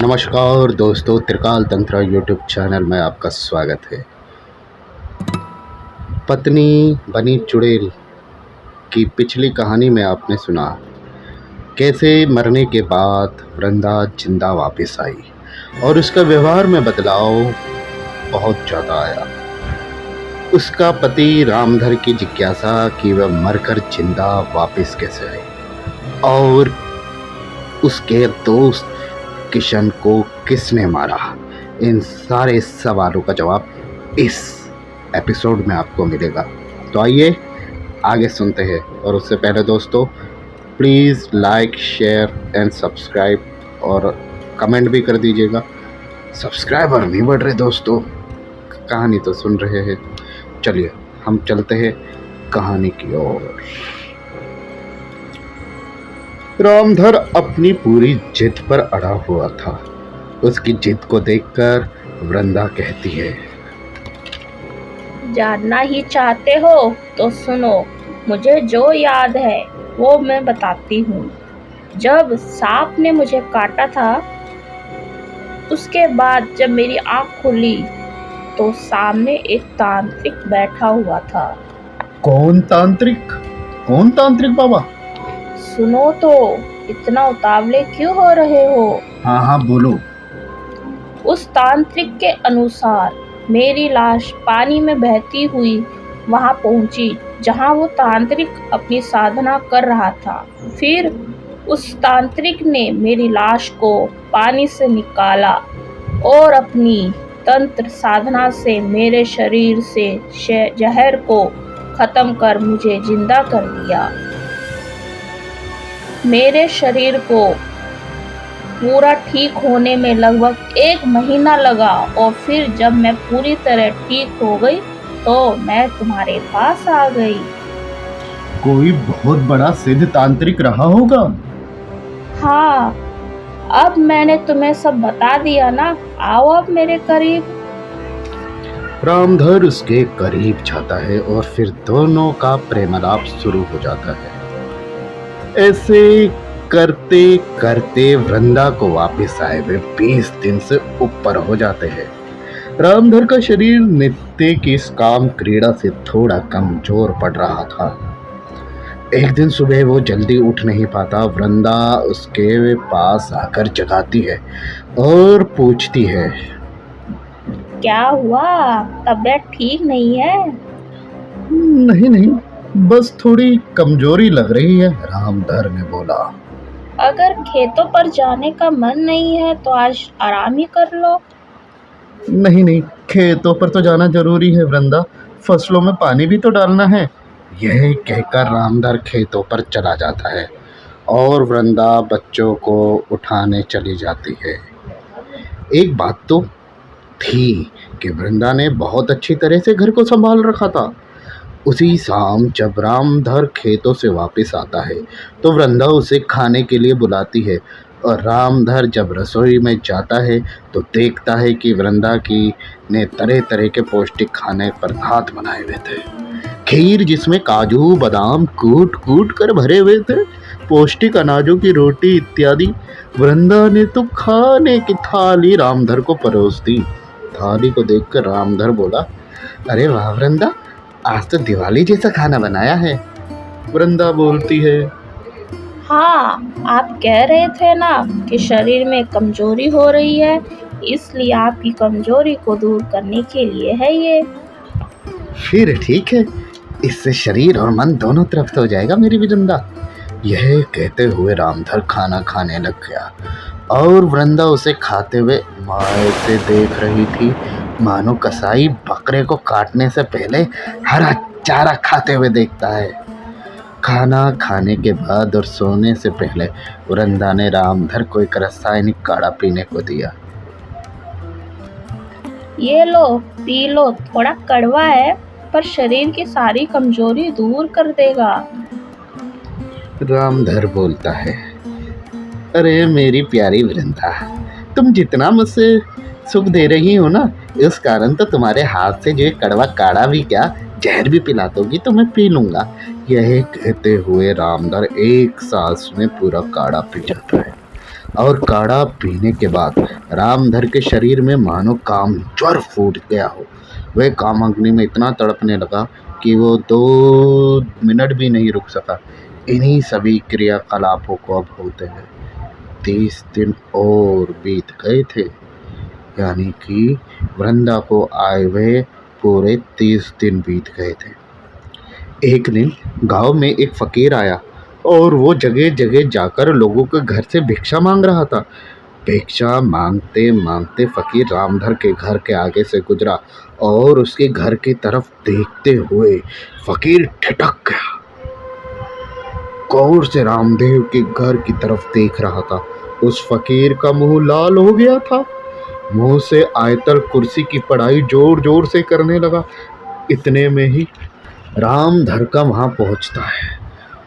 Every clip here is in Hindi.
नमस्कार दोस्तों, त्रिकाल तंत्र यूट्यूब चैनल में आपका स्वागत है। पत्नी बनी चुड़ैल की पिछली कहानी में आपने सुना कैसे मरने के बाद वृंदा जिंदा वापस आई और उसका व्यवहार में बदलाव बहुत ज़्यादा आया। उसका पति रामधर की जिज्ञासा कि वह मरकर जिंदा वापस कैसे आई और उसके दोस्त किशन को किसने मारा, इन सारे सवालों का जवाब इस एपिसोड में आपको मिलेगा। तो आइए आगे सुनते हैं। और उससे पहले दोस्तों please like share and subscribe और कमेंट भी कर दीजिएगा। सब्सक्राइबर नहीं बढ़ रहे दोस्तों, कहानी तो सुन रहे हैं। चलिए हम चलते हैं कहानी की ओर। रामधर अपनी पूरी जिद पर अड़ा हुआ था। उसकी जिद को देखकर वृंदा कहती है, जानना ही चाहते हो तो सुनो, मुझे जो याद है वो मैं बताती हूँ। जब सांप ने मुझे काटा था, उसके बाद जब मेरी आँख खुली तो सामने एक तांत्रिक बैठा हुआ था। कौन तांत्रिक बाबा? सुनो तो, इतना उतावले क्यों हो रहे हो? हाँ बोलो। उस तांत्रिक के अनुसार मेरी लाश पानी में बहती हुई वहां पहुंची जहां वो तांत्रिक अपनी साधना कर रहा था। फिर उस तांत्रिक ने मेरी लाश को पानी से निकाला और अपनी तंत्र साधना से मेरे शरीर से जहर को खत्म कर मुझे जिंदा कर दिया। मेरे शरीर को पूरा ठीक होने में लगभग 1 महीना लगा और फिर जब मैं पूरी तरह ठीक हो गई तो मैं तुम्हारे पास आ गई। कोई बहुत बड़ा सिद्ध तांत्रिक रहा होगा। हाँ, अब मैंने तुम्हें सब बता दिया ना, आओ अब मेरे करीब। रामधर उसके करीब जाता है और फिर दोनों का प्रेमालाप शुरू हो जाता है। ऐसे करते करते वृंदा को वापस आए हुए 20 दिन से ऊपर हो जाते हैं। रामधर का शरीर नित्य की इस काम क्रीड़ा से थोड़ा कमजोर पड़ रहा था। एक दिन सुबह वो जल्दी उठ नहीं पाता। वृंदा उसके पास आकर जगाती है और पूछती है, क्या हुआ, तबीयत ठीक नहीं है? नहीं, बस थोड़ी कमजोरी लग रही है, रामधर ने बोला। अगर खेतों पर जाने का मन नहीं है तो आज आराम ही कर लो। नहीं, खेतों पर तो जाना जरूरी है वृंदा, फसलों में पानी भी तो डालना है। यह कहकर रामधर खेतों पर चला जाता है और वृंदा बच्चों को उठाने चली जाती है। एक बात तो थी कि वृंदा ने बहुत अच्छी तरह से घर को संभाल रखा था। उसी शाम जब रामधर खेतों से वापस आता है तो वृंदा उसे खाने के लिए बुलाती है और रामधर जब रसोई में जाता है तो देखता है कि वृंदा की ने तरह तरह के पौष्टिक खाने पदार्थ बनाए हुए थे। खीर जिसमें काजू बादाम कूट कूट कर भरे हुए थे, पौष्टिक अनाजों की रोटी इत्यादि। वृंदा ने तो खाने की थाली रामधर को परोस दी। थाली को देखकर रामधर बोला, अरे वाह वृंदा, आज तो दिवाली जैसा खाना बनाया है। वृंदा बोलती है, हाँ, आप कह रहे थे ना कि शरीर में कमजोरी हो रही है, इसलिए आपकी कमजोरी को दूर करने के लिए है ये। फिर ठीक है, इससे शरीर और मन दोनों तरफ हो जाएगा मेरी वृंदा। यह कहते हुए रामधर खाना खाने लग गया और वृंदा उसे खाते हुए माए से देख रही थी, मानो कसाई बकरे को काटने से पहले हरा चारा खाते हुए देखता है। खाना खाने के बाद और सोने से पहले वृंदा ने रामधर को एक रासायनिक काढ़ा पीने को दिया। ये लो, पी लो, थोड़ा कड़वा है पर शरीर की सारी कमजोरी दूर कर देगा। रामधर बोलता है, अरे मेरी प्यारी वृंदा, तुम जितना मुझसे सुख दे रही हो ना, इस कारण तो तुम्हारे हाथ से जो कड़वा काढ़ा भी क्या जहर भी पिला दोगी तो मैं पी लूँगा। यह कहते हुए रामधर एक सांस में पूरा काढ़ा पी जाता है और काढ़ा पीने के बाद रामधर के शरीर में मानो काम ज्वर फूट गया हो। वह कामाग्नि में इतना तड़पने लगा कि वो 2 मिनट भी नहीं रुक सका। इन्हीं सभी क्रियाकलापों को अब होते हैं 30 दिन और बीत गए थे, यानी कि वृंदा को आए हुए पूरे 30 दिन बीत गए थे। एक दिन गांव में एक फकीर आया और वो जगह जगह जाकर लोगों के घर से भिक्षा मांग रहा था। भिक्षा मांगते मांगते फकीर रामधर के घर के आगे से गुजरा और उसके घर की तरफ देखते हुए फकीर ठिठक गया। गौर से रामदेव के घर की तरफ देख रहा था। उस फकीर का मुंह लाल हो गया था। मुंह से आयतल कुर्सी की पढ़ाई जोर जोर से करने लगा। इतने में ही रामधर का वहां पहुंचता है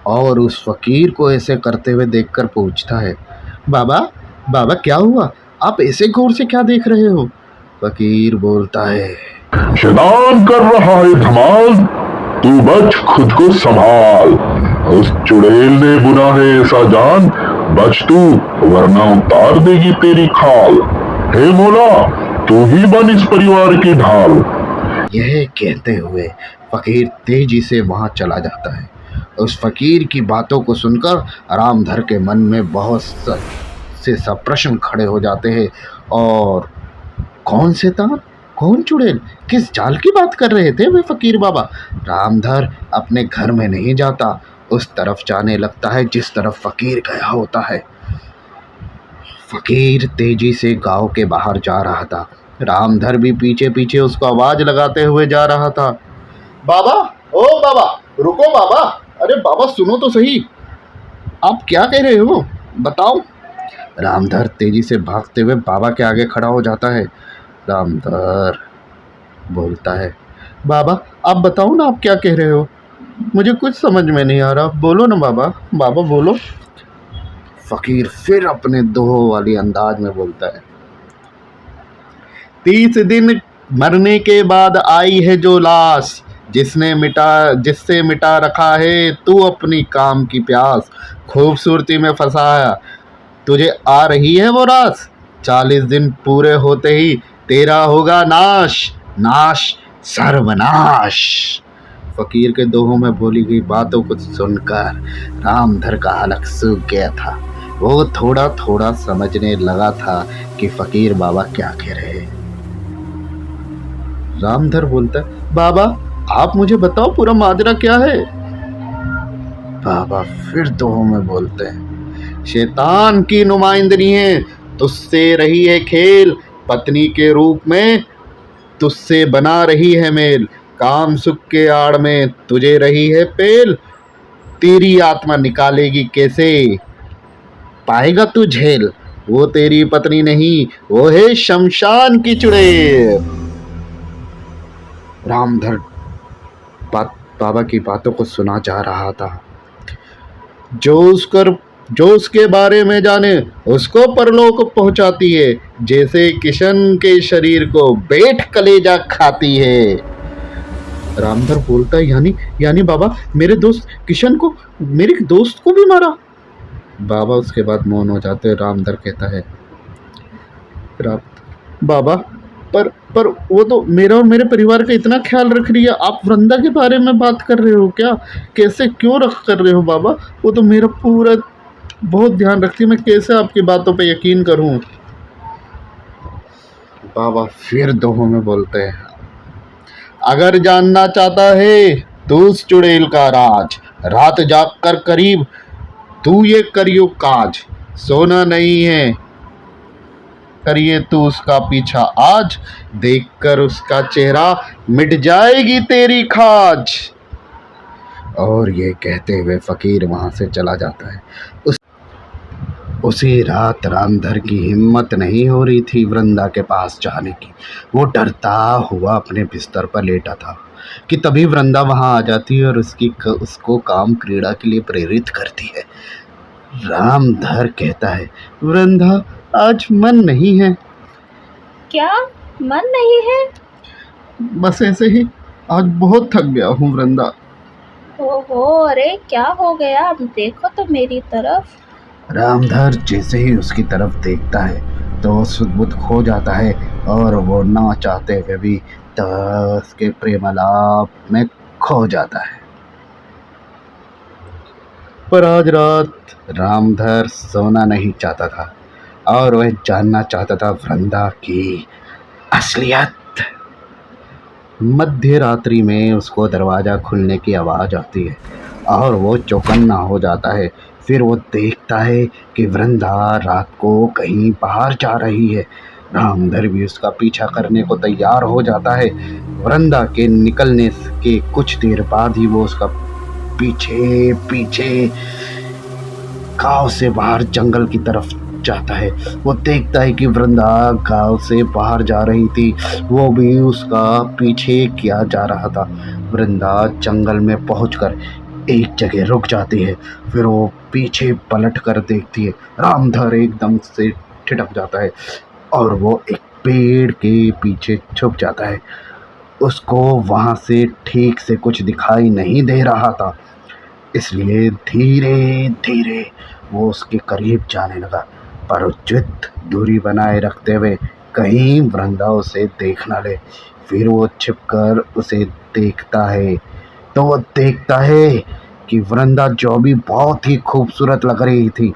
और उस फकीर को ऐसे करते हुए देखकर पूछता है, बाबा बाबा क्या हुआ, आप ऐसे गौर से क्या देख रहे हो? फकीर बोलता है, शैतान कर रहा है धमाल, तू बच खुद को संभाल। उस चुड़ैल ने बुना है ऐसा जान, बच तू वरना उतार देगी तेरी खाल। हे मोला, तू ही बन इस परिवार की ढाल। यह कहते हुए फकीर तेजी से वहां चला जाता है। उस फकीर की बातों को सुनकर रामधर के मन में बहुत से सब प्रश्न खड़े हो जाते हैं। और कौन शैतान, कौन चुड़ैल, किस जाल की बात कर रहे थे वे फकीर बाबा? रामधर अपने घर में नहीं जाता, उस तरफ जाने लगता है जिस तरफ फकीर गया होता है। फकीर तेजी से गांव के बाहर जा रहा था। रामधर भी पीछे पीछे उसको आवाज लगाते हुए जा रहा था, बाबा, ओ बाबा, रुको बाबा, अरे बाबा सुनो तो सही, आप क्या कह रहे हो, बताओ। रामधर तेजी से भागते हुए बाबा के आगे खड़ा हो जाता है। रामधर बोलता है, बाबा आप बताओ ना, आप क्या कह रहे हो, मुझे कुछ समझ में नहीं आ रहा, बोलो ना बाबा, बाबा बोलो। फकीर फिर अपने दोहो वाली अंदाज में बोलता है, 30 दिन मरने के बाद आई है जो लाश, जिससे मिटा रखा है तू अपनी काम की प्यास, खूबसूरती में फंसाया तुझे आ रही है वो रास, 40 दिन पूरे होते ही तेरा होगा नाश, नाश सर्वनाश। फकीर के दोहों में बोली गई बातों को सुनकर रामधर का हलक सूख गया था। वो थोड़ा थोड़ा समझने लगा था कि फकीर बाबा क्या कह रहे हैं। रामधर बोलता है, बाबा आप मुझे बताओ पूरा माजरा क्या है? बाबा फिर दोहों में बोलते हैं, शैतान की नुमाइंदगी है, तुझसे रही है खेल, पत्नी के रूप में तुझसे बना रही है मेल, काम सुख के आड़ में तुझे रही है पेल, तेरी आत्मा निकालेगी कैसे, पाएगा तू झेल, वो तेरी पत्नी नहीं, वो है शमशान की चुड़ैल। रामधर बाबा की बातों को सुना जा रहा था। जो उसके बारे में जाने उसको परलोक पहुंचाती है, जैसे किशन के शरीर को बेट कलेजा खाती है। रामधर बोलता है, यानी बाबा मेरे दोस्त किशन को, मेरे दोस्त को भी मारा? बाबा उसके बाद मौन हो जाते हैं। रामधर कहता है, बाबा पर वो तो मेरा और मेरे परिवार का इतना ख्याल रख रही है, आप वृंदा के बारे में बात कर रहे हो क्या? कैसे क्यों कर रहे हो बाबा? वो तो मेरा पूरा बहुत ध्यान रखती है, मैं कैसे आपकी बातों पे यकीन करूं? बाबा फिर दोहों में बोलते हैं, अगर जानना चाहता है तू उस चुड़ैल का राज, रात जाग कर करीब तू ये करियो काज, सोना नहीं है करिए तू उसका पीछा आज, देखकर उसका चेहरा मिट जाएगी तेरी खाज। और ये कहते हुए फकीर वहां से चला जाता है। उसी रात रामधर की हिम्मत नहीं हो रही थी वृंदा के पास जाने की। वो डरता हुआ अपने बिस्तर पर लेटा था कि तभी वृंदा वहां आ जाती है और उसको काम क्रीड़ा के लिए प्रेरित करती है। रामधर कहता है, वृंदा आज मन नहीं है। क्या मन नहीं है? बस ऐसे ही, आज बहुत थक गया हूँ वृंदा। ओहो, अरे क्या हो गया, देखो तो मेरी तरफ। रामधर जैसे ही उसकी तरफ देखता है तो वो सुध-बुध खो जाता है और वो ना चाहते हुए भी उसके प्रेमालाप में खो जाता है। पर आज रात रामधर सोना नहीं चाहता था और वह जानना चाहता था वृंदा की असलियत। मध्य रात्रि में उसको दरवाज़ा खुलने की आवाज़ आती है और वो चौकन्ना हो जाता है। फिर वो देखता है कि वृंदा रात को कहीं बाहर जा रही है। रामधर भी उसका पीछा करने को तैयार हो जाता है। वृंदा के निकलने के कुछ देर बाद ही वो उसका पीछे पीछे गांव से बाहर जंगल की तरफ जाता है। वो देखता है कि वृंदा गांव से बाहर जा रही थी, वो भी उसका पीछे किया जा रहा था। वृंदा जंगल में पहुंचकर एक जगह रुक जाती है। फिर वो पीछे पलट कर देखती है। रामधर एकदम से ठिठक जाता है और वो एक पेड़ के पीछे छुप जाता है। उसको वहाँ से ठीक से कुछ दिखाई नहीं दे रहा था, इसलिए धीरे धीरे वो उसके करीब जाने लगा, पर उचित दूरी बनाए रखते हुए कहीं वृंदा उसे देख न ले। फिर वो छिपकर उसे देखता है तो वो देखता है कि वृंदा जो भी बहुत ही खूबसूरत लग रही थी,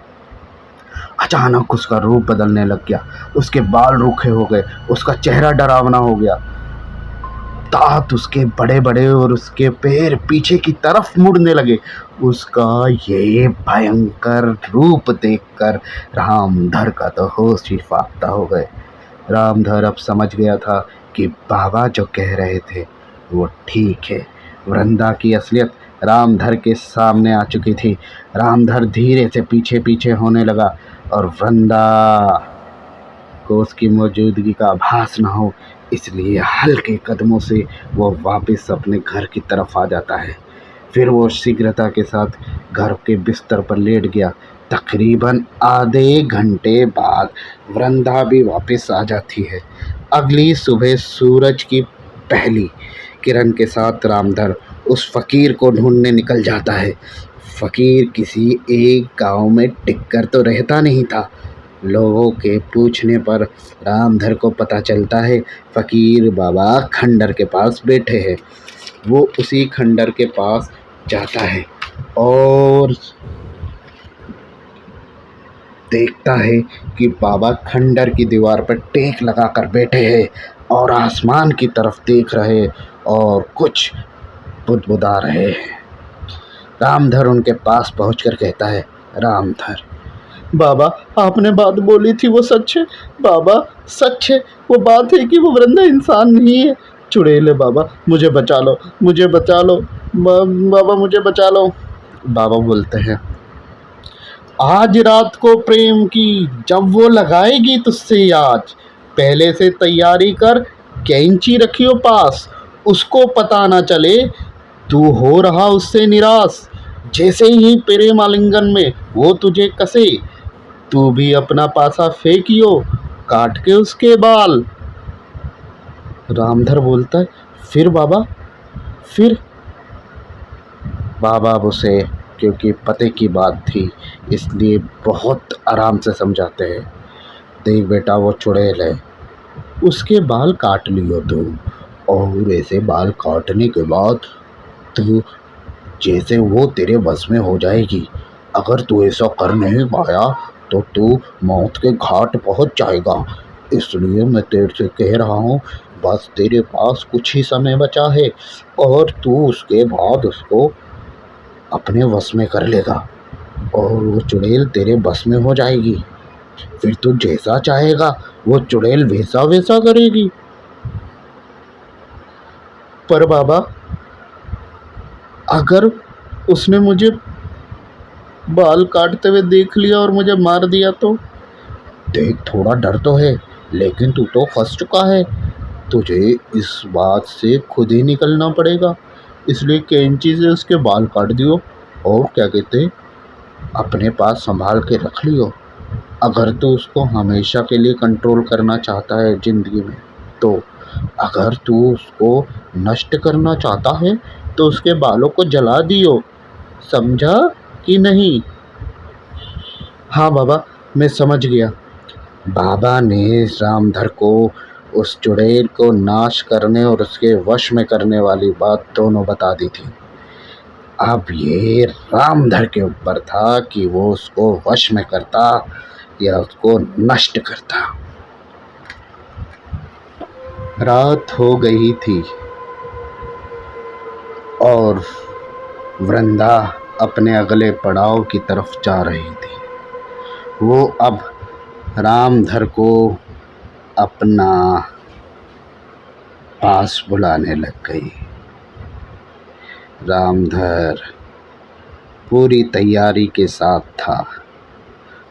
अचानक उसका रूप बदलने लग गया। उसके बाल रूखे हो गए, उसका चेहरा डरावना हो गया, दांत उसके बड़े बड़े और उसके पैर पीछे की तरफ मुड़ने लगे। उसका ये भयंकर रूप देखकर रामधर का तो होश ही फाख्ता हो गए। रामधर अब समझ गया था कि बाबा जो कह रहे थे वो ठीक है। वृंदा की असलियत रामधर के सामने आ चुकी थी। रामधर धीरे से पीछे पीछे होने लगा और वृंदा को उसकी मौजूदगी का आभास न हो, इसलिए हल्के कदमों से वो वापस अपने घर की तरफ आ जाता है। फिर वो शीघ्रता के साथ घर के बिस्तर पर लेट गया। तकरीबन आधे घंटे बाद वृंदा भी वापस आ जाती है। अगली सुबह सूरज की पहली किरण के साथ रामधर उस फकीर को ढूंढने निकल जाता है। फकीर किसी एक गांव में टिककर तो रहता नहीं था। लोगों के पूछने पर रामधर को पता चलता है फकीर बाबा खंडर के पास बैठे हैं। वो उसी खंडर के पास जाता है और देखता है कि बाबा खंडर की दीवार पर टेक लगाकर बैठे हैं और आसमान की तरफ देख रहे और कुछ बुदबुदा रहे हैं। रामधर उनके पास पहुंचकर कहता है, रामधर बाबा, आपने बात बोली थी वो सच है। बाबा सच है, वो बात है कि वो वृंदा इंसान नहीं है। चुड़ैल बाबा, मुझे बचा लो, मुझे बचा लो, बाबा मुझे बचा लो। बाबा बोलते हैं, आज रात को प्रेम की जब वो लगाएगी तुझसे आज, पहले से तैयारी कर, कैंची रखियो पास, उसको पता ना चले तू हो रहा उससे निराश। जैसे ही प्रेम आलिंगन में वो तुझे कसे, तू भी अपना पासा फेंकियो, काट के उसके बाल। रामधर बोलता है, फिर बाबा फिर? बाबा अब उसे, क्योंकि पते की बात थी इसलिए बहुत आराम से समझाते हैं, देख बेटा वो चुड़ैल है, उसके बाल काट लियो तू, और ऐसे बाल काटने के बाद तू जैसे वो तेरे बस में हो जाएगी। अगर तू ऐसा कर नहीं पाया तो तू मौत के घाट पहुंच जाएगा। इसलिए मैं तेरे से कह रहा हूँ, बस तेरे पास कुछ ही समय बचा है और तू उसके बाद उसको अपने वश में कर लेगा और वो चुड़ैल तेरे बस में हो जाएगी। फिर तू जैसा चाहेगा वो चुड़ैल वैसा वैसा करेगी। पर बाबा, अगर उसने मुझे बाल काटते हुए देख लिया और मुझे मार दिया तो? देख, थोड़ा डर तो है, लेकिन तू तो फंस चुका है, तुझे इस बात से खुद ही निकलना पड़ेगा। इसलिए कैंची से उसके बाल काट दियो और क्या कहते, अपने पास संभाल के रख लियो। अगर तू उसको हमेशा के लिए कंट्रोल करना चाहता है ज़िंदगी में, तो अगर तू उसको नष्ट करना चाहता है तो उसके बालों को जला दियो, समझा कि नहीं? हाँ बाबा, मैं समझ गया। बाबा ने रामधर को उस चुड़ैल को नाश करने और उसके वश में करने वाली बात दोनों बता दी थी। अब ये रामधर के ऊपर था कि वो उसको वश में करता या उसको नष्ट करता। रात हो गई थी और वृंदा अपने अगले पड़ाव की तरफ जा रही थी। वो अब रामधर को अपना पास बुलाने लग गई। रामधर पूरी तैयारी के साथ था।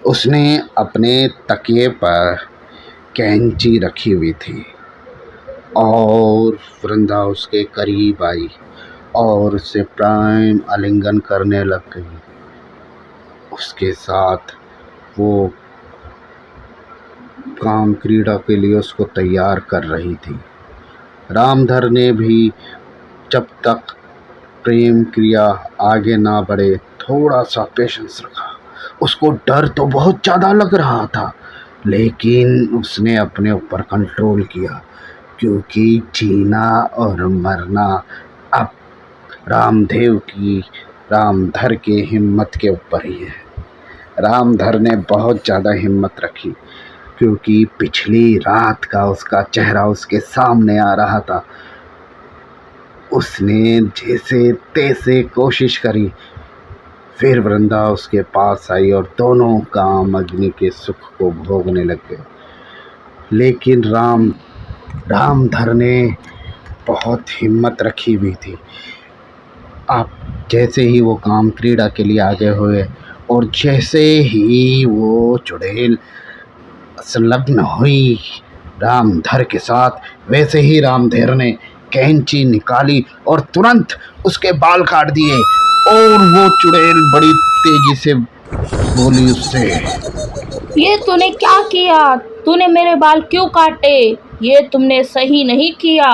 उसने अपने तकिए पर कैंची रखी हुई थी और वृंदा उसके करीब आई और उससे प्रेम आलिंगन करने लग गई। उसके साथ वो काम क्रीड़ा के लिए उसको तैयार कर रही थी। रामधर ने भी जब तक प्रेम क्रिया आगे ना बढ़े थोड़ा सा पेशेंस रखा। उसको डर तो बहुत ज़्यादा लग रहा था, लेकिन उसने अपने ऊपर कंट्रोल किया, क्योंकि जीना और मरना अब रामधर के हिम्मत के ऊपर ही है। रामधर ने बहुत ज़्यादा हिम्मत रखी, क्योंकि पिछली रात का उसका चेहरा उसके सामने आ रहा था। उसने जैसे तैसे कोशिश करी। फिर वृंदा उसके पास आई और दोनों काम अग्नि के सुख को भोगने लग गए। लेकिन रामधर ने बहुत हिम्मत रखी हुई थी। अब जैसे ही वो काम क्रीड़ा के लिए आगे हुए और जैसे ही वो चुड़ैल संलग्न हुई रामधर के साथ, वैसे ही रामधर ने कैंची निकाली और तुरंत उसके बाल काट दिए। और वो चुड़ैल बड़ी तेजी से बोली उससे, ये तूने क्या किया? तूने मेरे बाल क्यों काटे? ये तुमने सही नहीं किया।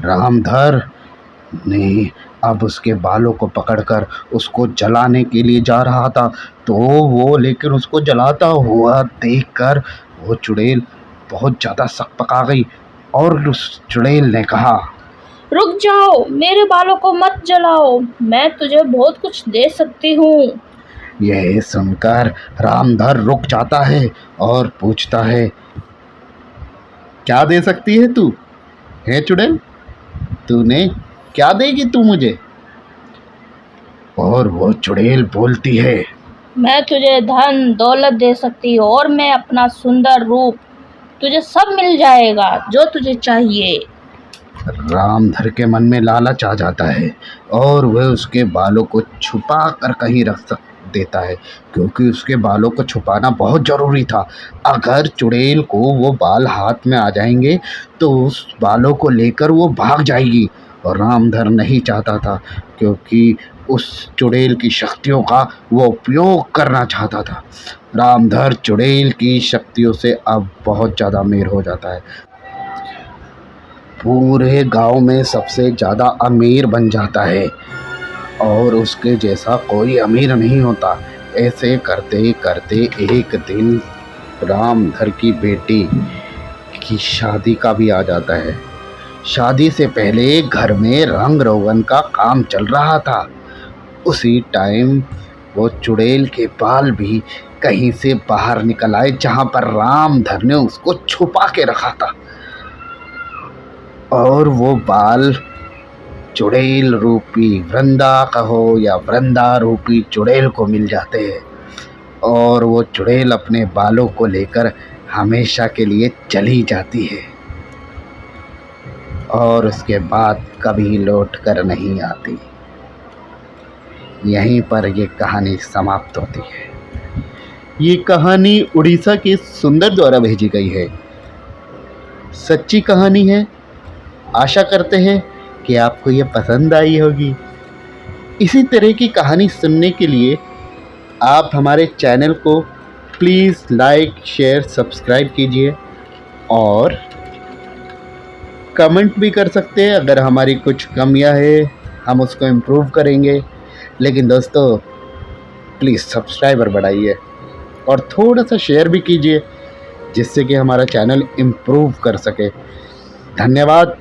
रामधर ने अब उसके बालों को पकड़कर उसको जलाने के लिए जा रहा था, तो वो लेकिन उसको जलाता हुआ देखकर वो चुड़ैल बहुत ज़्यादा सकपका गई और उस चुड़ैल ने कहा, रुक जाओ, मेरे बालों को मत जलाओ, मैं तुझे बहुत कुछ दे सकती हूँ। यह सुनकर रामधर रुक जाता है और पूछता है, क्या दे सकती है तू? है चुड़ैल, तूने क्या देगी तू मुझे? और वो चुड़ैल बोलती है, मैं तुझे धन दौलत दे सकती हूँ और मैं अपना सुंदर रूप, तुझे सब मिल जाएगा जो तुझे चाहिए। रामधर के मन में लालच आ जाता है और वह उसके बालों को छुपा कर कहीं रख देता है, क्योंकि उसके बालों को छुपाना बहुत ज़रूरी था। अगर चुड़ैल को वो बाल हाथ में आ जाएंगे तो उस बालों को लेकर वो भाग जाएगी, और रामधर नहीं चाहता था, क्योंकि उस चुड़ैल की शक्तियों का वो उपयोग करना चाहता था। रामधर चुड़ैल की शक्तियों से अब बहुत ज़्यादा अमीर हो जाता है। पूरे गांव में सबसे ज़्यादा अमीर बन जाता है और उसके जैसा कोई अमीर नहीं होता। ऐसे करते करते एक दिन रामधर की बेटी की शादी का भी आ जाता है। शादी से पहले घर में रंग रोगन का काम चल रहा था। उसी टाइम वो चुड़ैल के बाल भी कहीं से बाहर निकल आए, जहाँ पर रामधर ने उसको छुपा के रखा था, और वो बाल चुड़ैल रूपी वृंदा कहो या वृंदा रूपी चुड़ैल को मिल जाते हैं, और वो चुड़ैल अपने बालों को लेकर हमेशा के लिए चली जाती है और उसके बाद कभी लौट कर नहीं आती। यहीं पर ये कहानी समाप्त होती है। ये कहानी उड़ीसा के सुंदर द्वारा भेजी गई है। सच्ची कहानी है। आशा करते हैं कि आपको ये पसंद आई होगी। इसी तरह की कहानी सुनने के लिए आप हमारे चैनल को प्लीज़ लाइक शेयर सब्सक्राइब कीजिए और कमेंट भी कर सकते हैं। अगर हमारी कुछ कमियां हैं हम उसको इम्प्रूव करेंगे। लेकिन दोस्तों प्लीज़ सब्सक्राइबर बढ़ाइए। और थोड़ा सा शेयर भी कीजिए, जिससे कि हमारा चैनल इम्प्रूव कर सके। धन्यवाद।